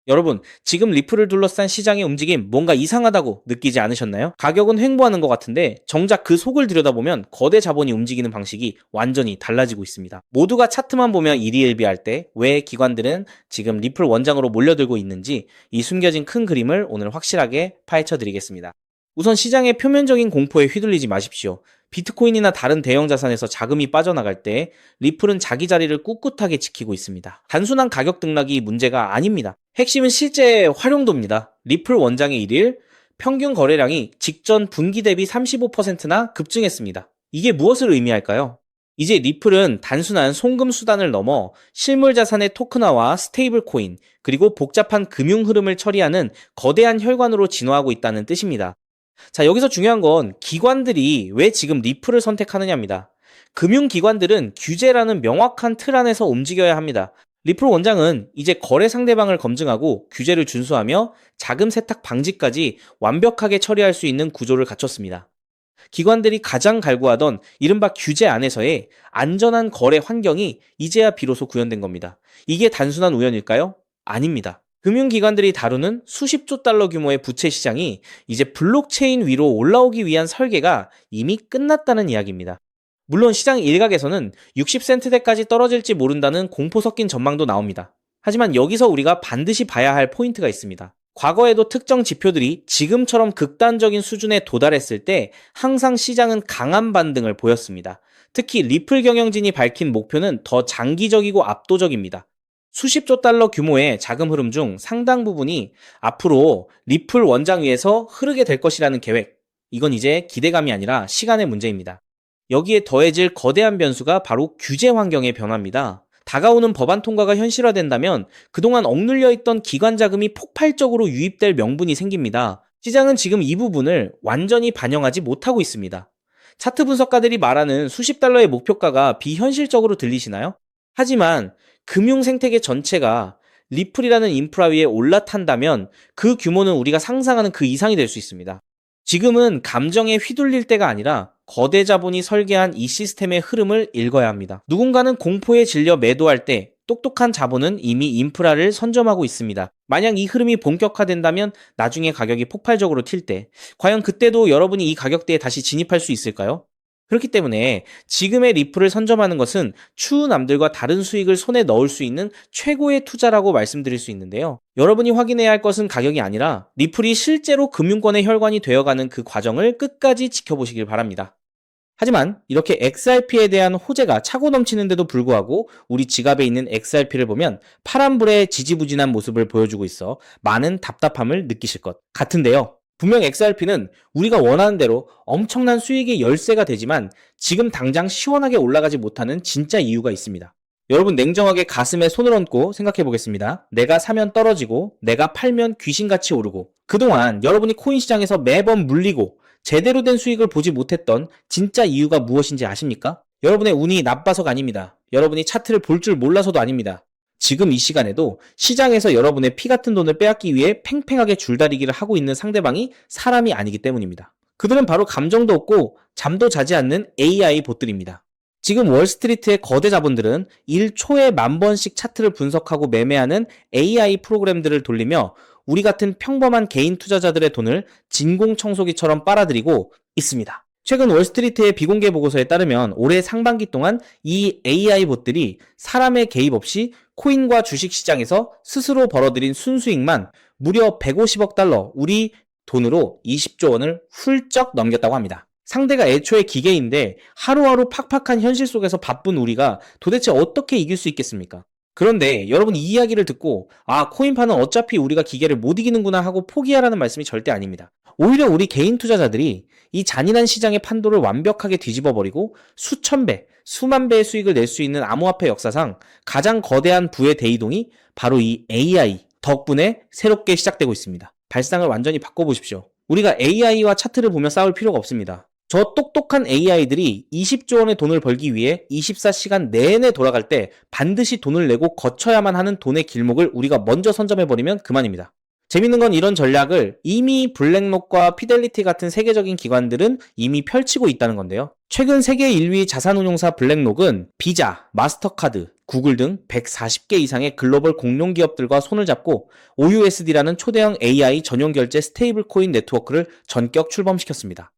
여러분, 지금 리플을 둘러싼 시장의 움직임 뭔가 이상하다고 느끼지 않으셨나요? 가격은 횡보하는 것 같은데 정작 그 속을 들여다보면 거대 자본이 움직이는 방식이 완전히 달라지고 있습니다. 모두가 차트만 보며 일희일비할 때 왜 기관들은 지금 리플 원장으로 몰려들고 있는지 이 숨겨진 큰 그림을 오늘 확실하게 파헤쳐 드리겠습니다. 우선 시장의 표면적인 공포에 휘둘리지 마십시오. 비트코인이나 다른 대형 자산에서 자금이 빠져나갈 때 리플은 자기 자리를 꿋꿋하게 지키고 있습니다. 단순한 가격 등락이 문제가 아닙니다. 핵심은 실제 활용도입니다. 리플 원장의 일일 평균 거래량이 직전 분기 대비 35%나 급증했습니다. 이게 무엇을 의미할까요? 이제 리플은 단순한 송금 수단을 넘어 실물 자산의 토큰화와 스테이블 코인, 그리고 복잡한 금융 흐름을 처리하는 거대한 혈관으로 진화하고 있다는 뜻입니다. 자, 여기서 중요한 건 기관들이 왜 지금 리플을 선택하느냐입니다. 금융기관들은 규제라는 명확한 틀 안에서 움직여야 합니다. 리플 원장은 이제 거래 상대방을 검증하고 규제를 준수하며 자금 세탁 방지까지 완벽하게 처리할 수 있는 구조를 갖췄습니다. 기관들이 가장 갈구하던 이른바 규제 안에서의 안전한 거래 환경이 이제야 비로소 구현된 겁니다. 이게 단순한 우연일까요? 아닙니다. 금융기관들이 다루는 수십조 달러 규모의 부채 시장이 이제 블록체인 위로 올라오기 위한 설계가 이미 끝났다는 이야기입니다. 물론 시장 일각에서는 60센트대까지 떨어질지 모른다는 공포 섞인 전망도 나옵니다. 하지만 여기서 우리가 반드시 봐야 할 포인트가 있습니다. 과거에도 특정 지표들이 지금처럼 극단적인 수준에 도달했을 때 항상 시장은 강한 반등을 보였습니다. 특히 리플 경영진이 밝힌 목표는 더 장기적이고 압도적입니다. 수십조 달러 규모의 자금 흐름 중 상당 부분이 앞으로 리플 원장 위에서 흐르게 될 것이라는 계획. 이건 이제 기대감이 아니라 시간의 문제입니다. 여기에 더해질 거대한 변수가 바로 규제 환경의 변화입니다. 다가오는 법안 통과가 현실화된다면 그동안 억눌려 있던 기관 자금이 폭발적으로 유입될 명분이 생깁니다. 시장은 지금 이 부분을 완전히 반영하지 못하고 있습니다. 차트 분석가들이 말하는 수십 달러의 목표가가 비현실적으로 들리시나요? 하지만 금융 생태계 전체가 리플이라는 인프라 위에 올라탄다면 그 규모는 우리가 상상하는 그 이상이 될 수 있습니다. 지금은 감정에 휘둘릴 때가 아니라 거대 자본이 설계한 이 시스템의 흐름을 읽어야 합니다. 누군가는 공포에 질려 매도할 때 똑똑한 자본은 이미 인프라를 선점하고 있습니다. 만약 이 흐름이 본격화된다면 나중에 가격이 폭발적으로 튈 때 과연 그때도 여러분이 이 가격대에 다시 진입할 수 있을까요? 그렇기 때문에 지금의 리플을 선점하는 것은 추후 남들과 다른 수익을 손에 넣을 수 있는 최고의 투자라고 말씀드릴 수 있는데요. 여러분이 확인해야 할 것은 가격이 아니라 리플이 실제로 금융권의 혈관이 되어가는 그 과정을 끝까지 지켜보시길 바랍니다. 하지만 이렇게 XRP에 대한 호재가 차고 넘치는데도 불구하고 우리 지갑에 있는 XRP를 보면 파란불의 지지부진한 모습을 보여주고 있어 많은 답답함을 느끼실 것 같은데요. 분명 XRP는 우리가 원하는 대로 엄청난 수익의 열쇠가 되지만 지금 당장 시원하게 올라가지 못하는 진짜 이유가 있습니다. 여러분, 냉정하게 가슴에 손을 얹고 생각해 보겠습니다. 내가 사면 떨어지고 내가 팔면 귀신같이 오르고 그동안 여러분이 코인 시장에서 매번 물리고 제대로 된 수익을 보지 못했던 진짜 이유가 무엇인지 아십니까? 여러분의 운이 나빠서가 아닙니다. 여러분이 차트를 볼 줄 몰라서도 아닙니다. 지금 이 시간에도 시장에서 여러분의 피 같은 돈을 빼앗기 위해 팽팽하게 줄다리기를 하고 있는 상대방이 사람이 아니기 때문입니다. 그들은 바로 감정도 없고 잠도 자지 않는 AI 봇들입니다. 지금 월스트리트의 거대 자본들은 1초에 10,000번씩 차트를 분석하고 매매하는 AI 프로그램들을 돌리며 우리 같은 평범한 개인 투자자들의 돈을 진공청소기처럼 빨아들이고 있습니다. 최근 월스트리트의 비공개 보고서에 따르면 올해 상반기 동안 이 AI 봇들이 사람의 개입 없이 코인과 주식시장에서 스스로 벌어들인 순수익만 무려 150억 달러, 우리 돈으로 20조 원을 훌쩍 넘겼다고 합니다. 상대가 애초에 기계인데 하루하루 팍팍한 현실 속에서 바쁜 우리가 도대체 어떻게 이길 수 있겠습니까? 그런데 여러분, 이 이야기를 듣고 코인파는 어차피 우리가 기계를 못 이기는구나 하고 포기하라는 말씀이 절대 아닙니다. 오히려 우리 개인 투자자들이 이 잔인한 시장의 판도를 완벽하게 뒤집어버리고 수천 배, 수만 배의 수익을 낼 수 있는 암호화폐 역사상 가장 거대한 부의 대이동이 바로 이 AI 덕분에 새롭게 시작되고 있습니다. 발상을 완전히 바꿔보십시오. 우리가 AI와 차트를 보며 싸울 필요가 없습니다. 저 똑똑한 AI들이 20조 원의 돈을 벌기 위해 24시간 내내 돌아갈 때 반드시 돈을 내고 거쳐야만 하는 돈의 길목을 우리가 먼저 선점해버리면 그만입니다. 재밌는 건 이런 전략을 이미 블랙록과 피델리티 같은 세계적인 기관들은 이미 펼치고 있다는 건데요. 최근 세계 1위 자산운용사 블랙록은 비자, 마스터카드, 구글 등 140개 이상의 글로벌 공룡 기업들과 손을 잡고 OUSD라는 초대형 AI 전용 결제 스테이블 코인 네트워크를 전격 출범시켰습니다.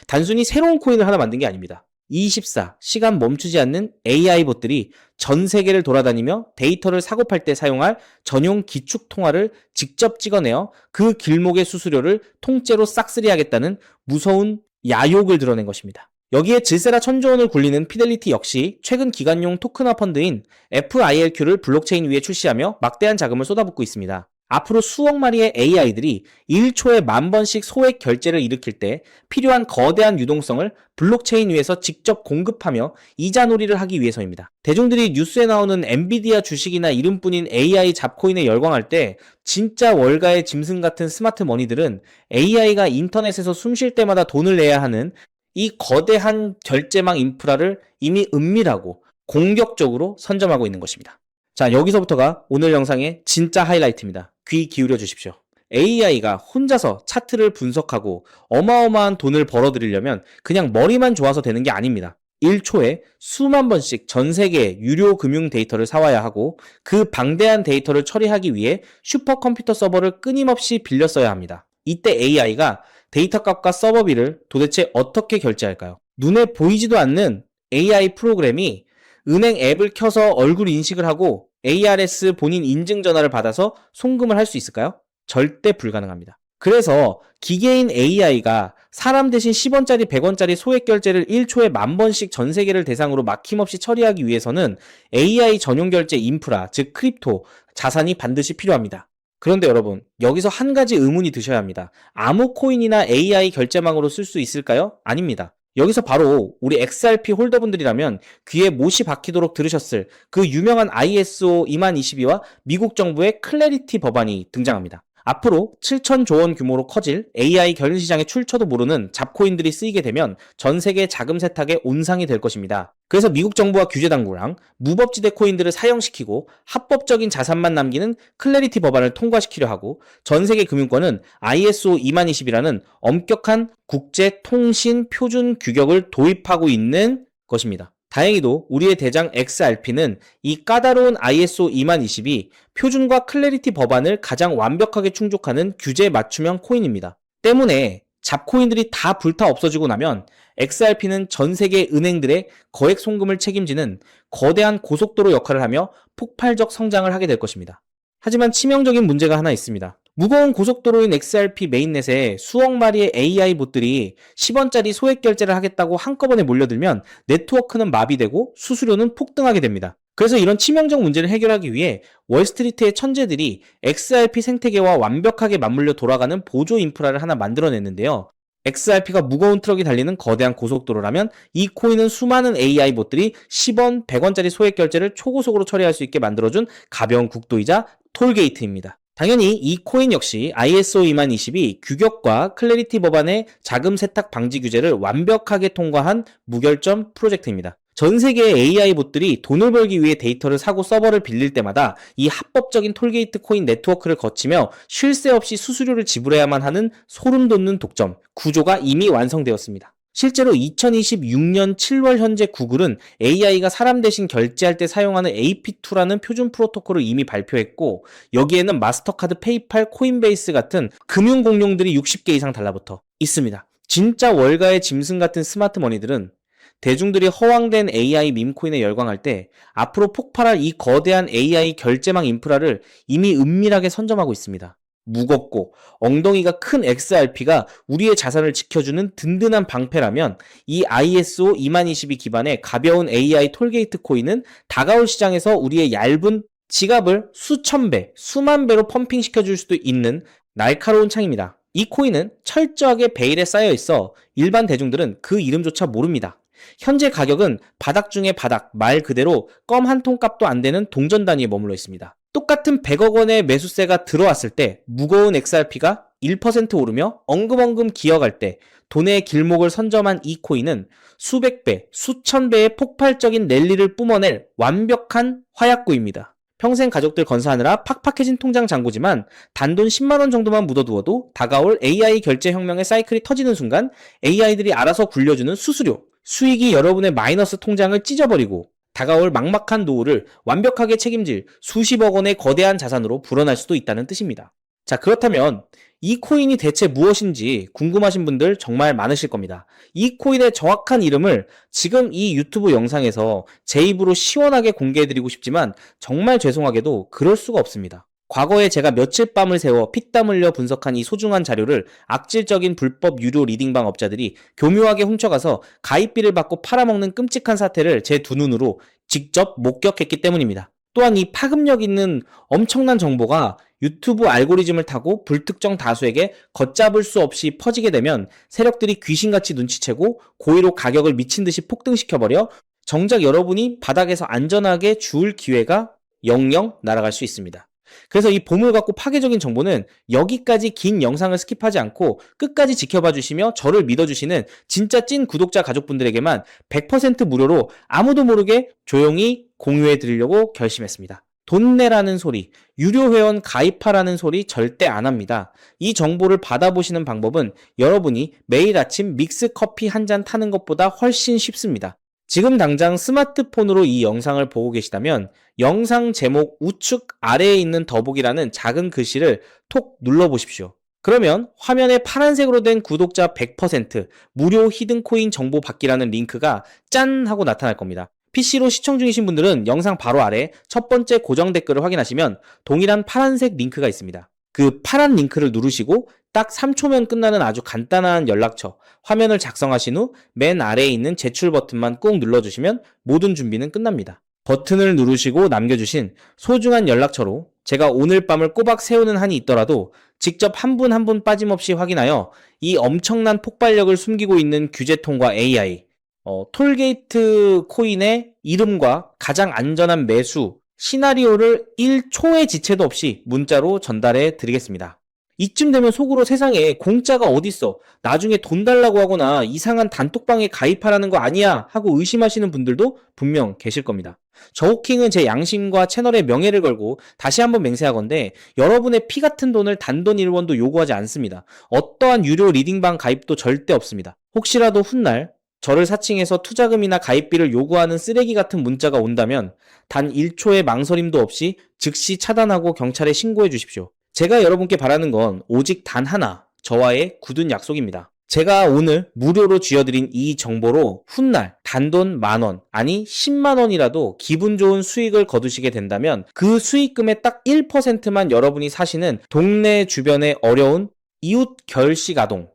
단순히 새로운 코인을 하나 만든 게 아닙니다. 24, 시간 멈추지 않는 AI 봇들이 전 세계를 돌아다니며 데이터를 사고 팔 때 사용할 전용 기축 통화를 직접 찍어내어 그 길목의 수수료를 통째로 싹쓸이하겠다는 무서운 야욕을 드러낸 것입니다. 여기에 질세라 천조 원을 굴리는 피델리티 역시 최근 기관용 토큰화 펀드인 FILQ를 블록체인 위에 출시하며 막대한 자금을 쏟아붓고 있습니다. 앞으로 수억 마리의 AI들이 1초에 10,000번씩 소액 결제를 일으킬 때 필요한 거대한 유동성을 블록체인 위에서 직접 공급하며 이자놀이를 하기 위해서입니다. 대중들이 뉴스에 나오는 엔비디아 주식이나 이름뿐인 AI 잡코인에 열광할 때 진짜 월가의 짐승 같은 스마트 머니들은 AI가 인터넷에서 숨 쉴 때마다 돈을 내야 하는 이 거대한 결제망 인프라를 이미 은밀하고 공격적으로 선점하고 있는 것입니다. 자, 여기서부터가 오늘 영상의 진짜 하이라이트입니다. 귀 기울여 주십시오. AI가 혼자서 차트를 분석하고 어마어마한 돈을 벌어들이려면 그냥 머리만 좋아서 되는 게 아닙니다. 1초에 수만 번씩 전 세계의 유료 금융 데이터를 사와야 하고 그 방대한 데이터를 처리하기 위해 슈퍼컴퓨터 서버를 끊임없이 빌려 써야 합니다. 이때 AI가 데이터 값과 서버비를 도대체 어떻게 결제할까요? 눈에 보이지도 않는 AI 프로그램이 은행 앱을 켜서 얼굴 인식을 하고 ARS 본인 인증 전화를 받아서 송금을 할 수 있을까요? 절대 불가능합니다. 그래서 기계인 AI가 사람 대신 10원짜리 100원짜리 소액 결제를 1초에 10,000번씩 전 세계를 대상으로 막힘없이 처리하기 위해서는 AI 전용 결제 인프라, 즉 크립토, 자산이 반드시 필요합니다. 그런데 여러분, 여기서 한 가지 의문이 드셔야 합니다. 아무 코인이나 AI 결제망으로 쓸 수 있을까요? 아닙니다. 여기서 바로 우리 XRP 홀더분들이라면 귀에 못이 박히도록 들으셨을 그 유명한 ISO 20022와 미국 정부의 클래리티 법안이 등장합니다. 앞으로 7,000조 원 규모로 커질 AI 결제 시장의 출처도 모르는 잡코인들이 쓰이게 되면 전 세계 자금 세탁의 온상이 될 것입니다. 그래서 미국 정부와 규제 당국랑 무법지대 코인들을 사형시키고 합법적인 자산만 남기는 클래리티 법안을 통과시키려 하고 전 세계 금융권은 ISO 20022라는 엄격한 국제 통신 표준 규격을 도입하고 있는 것입니다. 다행히도 우리의 대장 XRP는 이 까다로운 ISO 20022 표준과 클래리티 법안을 가장 완벽하게 충족하는 규제 맞춤형 코인입니다. 때문에 잡코인들이 다 불타 없어지고 나면 XRP는 전 세계 은행들의 거액 송금을 책임지는 거대한 고속도로 역할을 하며 폭발적 성장을 하게 될 것입니다. 하지만 치명적인 문제가 하나 있습니다. 무거운 고속도로인 XRP 메인넷에 수억 마리의 AI 봇들이 10원짜리 소액 결제를 하겠다고 한꺼번에 몰려들면 네트워크는 마비되고 수수료는 폭등하게 됩니다. 그래서 이런 치명적 문제를 해결하기 위해 월스트리트의 천재들이 XRP 생태계와 완벽하게 맞물려 돌아가는 보조 인프라를 하나 만들어냈는데요. XRP가 무거운 트럭이 달리는 거대한 고속도로라면 이 코인은 수많은 AI 봇들이 10원, 100원짜리 소액 결제를 초고속으로 처리할 수 있게 만들어준 가벼운 국도이자 톨게이트입니다. 당연히 이 코인 역시 ISO 20022 규격과 클래리티 법안의 자금 세탁 방지 규제를 완벽하게 통과한 무결점 프로젝트입니다. 전 세계의 AI 봇들이 돈을 벌기 위해 데이터를 사고 서버를 빌릴 때마다 이 합법적인 톨게이트 코인 네트워크를 거치며 쉴 새 없이 수수료를 지불해야만 하는 소름 돋는 독점, 구조가 이미 완성되었습니다. 실제로 2026년 7월 현재 구글은 AI가 사람 대신 결제할 때 사용하는 AP2라는 표준 프로토콜을 이미 발표했고 여기에는 마스터카드, 페이팔, 코인베이스 같은 금융 공룡들이 60개 이상 달라붙어 있습니다. 진짜 월가의 짐승 같은 스마트 머니들은 대중들이 허황된 AI 밈코인에 열광할 때 앞으로 폭발할 이 거대한 AI 결제망 인프라를 이미 은밀하게 선점하고 있습니다. 무겁고 엉덩이가 큰 XRP가 우리의 자산을 지켜주는 든든한 방패라면 이 ISO 20022 기반의 가벼운 AI 톨게이트 코인은 다가올 시장에서 우리의 얇은 지갑을 수천 배, 수만 배로 펌핑시켜줄 수도 있는 날카로운 창입니다. 이 코인은 철저하게 베일에 쌓여 있어 일반 대중들은 그 이름조차 모릅니다. 현재 가격은 바닥 중에 바닥, 말 그대로 껌 한 통 값도 안 되는 동전 단위에 머물러 있습니다. 똑같은 100억 원의 매수세가 들어왔을 때 무거운 XRP가 1% 오르며 엉금엉금 기어갈 때 돈의 길목을 선점한 이 코인은 수백 배, 수천 배의 폭발적인 랠리를 뿜어낼 완벽한 화약고입니다. 평생 가족들 건사하느라 팍팍해진 통장 잔고지만 단돈 10만 원 정도만 묻어두어도 다가올 AI 결제 혁명의 사이클이 터지는 순간 AI들이 알아서 굴려주는 수수료, 수익이 여러분의 마이너스 통장을 찢어버리고 다가올 막막한 노후를 완벽하게 책임질 수십억 원의 거대한 자산으로 불어날 수도 있다는 뜻입니다. 자, 그렇다면 이 코인이 대체 무엇인지 궁금하신 분들 정말 많으실 겁니다. 이 코인의 정확한 이름을 지금 이 유튜브 영상에서 제 입으로 시원하게 공개해드리고 싶지만 정말 죄송하게도 그럴 수가 없습니다. 과거에 제가 며칠 밤을 새워 피땀 흘려 분석한 이 소중한 자료를 악질적인 불법 유료 리딩방 업자들이 교묘하게 훔쳐가서 가입비를 받고 팔아먹는 끔찍한 사태를 제 두 눈으로 직접 목격했기 때문입니다. 또한 이 파급력 있는 엄청난 정보가 유튜브 알고리즘을 타고 불특정 다수에게 걷잡을 수 없이 퍼지게 되면 세력들이 귀신같이 눈치채고 고의로 가격을 미친 듯이 폭등시켜버려 정작 여러분이 바닥에서 안전하게 주울 기회가 영영 날아갈 수 있습니다. 그래서 이 보물 같고 파괴적인 정보는 여기까지 긴 영상을 스킵하지 않고 끝까지 지켜봐 주시며 저를 믿어주시는 진짜 찐 구독자 가족분들에게만 100% 무료로 아무도 모르게 조용히 공유해 드리려고 결심했습니다. 돈 내라는 소리, 유료 회원 가입하라는 소리 절대 안 합니다. 이 정보를 받아보시는 방법은 여러분이 매일 아침 믹스 커피 한 잔 타는 것보다 훨씬 쉽습니다. 지금 당장 스마트폰으로 이 영상을 보고 계시다면 영상 제목 우측 아래에 있는 더보기라는 작은 글씨를 톡 눌러보십시오. 그러면 화면에 파란색으로 된 구독자 100% 무료 히든코인 정보 받기라는 링크가 짠 하고 나타날 겁니다. PC로 시청 중이신 분들은 영상 바로 아래 첫 번째 고정 댓글을 확인하시면 동일한 파란색 링크가 있습니다. 그 파란 링크를 누르시고 딱 3초면 끝나는 아주 간단한 연락처, 화면을 작성하신 후 맨 아래에 있는 제출 버튼만 꾹 눌러주시면 모든 준비는 끝납니다. 버튼을 누르시고 남겨주신 소중한 연락처로 제가 오늘 밤을 꼬박 세우는 한이 있더라도 직접 한 분 한 분 빠짐없이 확인하여 이 엄청난 폭발력을 숨기고 있는 규제통과 AI, 톨게이트 코인의 이름과 가장 안전한 매수, 시나리오를 1초의 지체도 없이 문자로 전달해 드리겠습니다. 이쯤 되면 속으로 세상에 공짜가 어딨어, 나중에 돈 달라고 하거나 이상한 단톡방에 가입하라는 거 아니야 하고 의심하시는 분들도 분명 계실 겁니다. 저호킹은 제 양심과 채널의 명예를 걸고 다시 한번 맹세하건대 여러분의 피 같은 돈을 단돈 1원도 요구하지 않습니다. 어떠한 유료 리딩방 가입도 절대 없습니다. 혹시라도 훗날 저를 사칭해서 투자금이나 가입비를 요구하는 쓰레기 같은 문자가 온다면 단 1초의 망설임도 없이 즉시 차단하고 경찰에 신고해 주십시오. 제가 여러분께 바라는 건 오직 단 하나, 저와의 굳은 약속입니다. 제가 오늘 무료로 쥐어드린 이 정보로 훗날 단돈 10,000원, 아니 100,000원이라도 기분 좋은 수익을 거두시게 된다면 그 수익금의 딱 1%만 여러분이 사시는 동네 주변의 어려운 이웃 결식 아동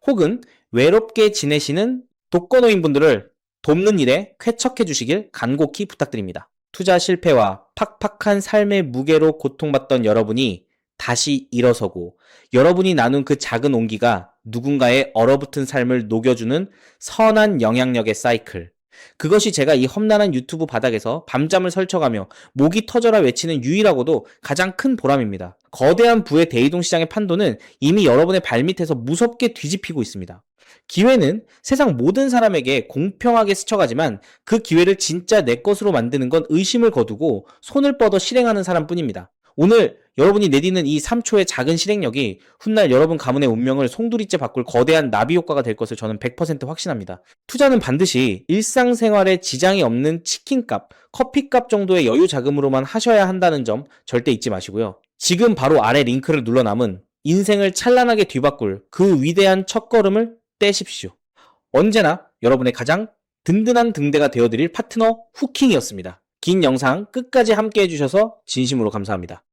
혹은 외롭게 지내시는 독거노인분들을 돕는 일에 쾌척해 주시길 간곡히 부탁드립니다. 투자 실패와 팍팍한 삶의 무게로 고통받던 여러분이 다시 일어서고 여러분이 나눈 그 작은 온기가 누군가의 얼어붙은 삶을 녹여주는 선한 영향력의 사이클. 그것이 제가 이 험난한 유튜브 바닥에서 밤잠을 설쳐가며 목이 터져라 외치는 유일하고도 가장 큰 보람입니다. 거대한 부의 대이동시장의 판도는 이미 여러분의 발밑에서 무섭게 뒤집히고 있습니다. 기회는 세상 모든 사람에게 공평하게 스쳐가지만 그 기회를 진짜 내 것으로 만드는 건 의심을 거두고 손을 뻗어 실행하는 사람뿐입니다. 오늘 여러분이 내디는 이 3초의 작은 실행력이 훗날 여러분 가문의 운명을 송두리째 바꿀 거대한 나비 효과가 될 것을 저는 100% 확신합니다. 투자는 반드시 일상생활에 지장이 없는 치킨값, 커피값 정도의 여유 자금으로만 하셔야 한다는 점 절대 잊지 마시고요. 지금 바로 아래 링크를 눌러 남은 인생을 찬란하게 뒤바꿀 그 위대한 첫걸음을 떼십시오. 언제나 여러분의 가장 든든한 등대가 되어드릴 파트너 후킹이었습니다. 긴 영상 끝까지 함께 해주셔서 진심으로 감사합니다.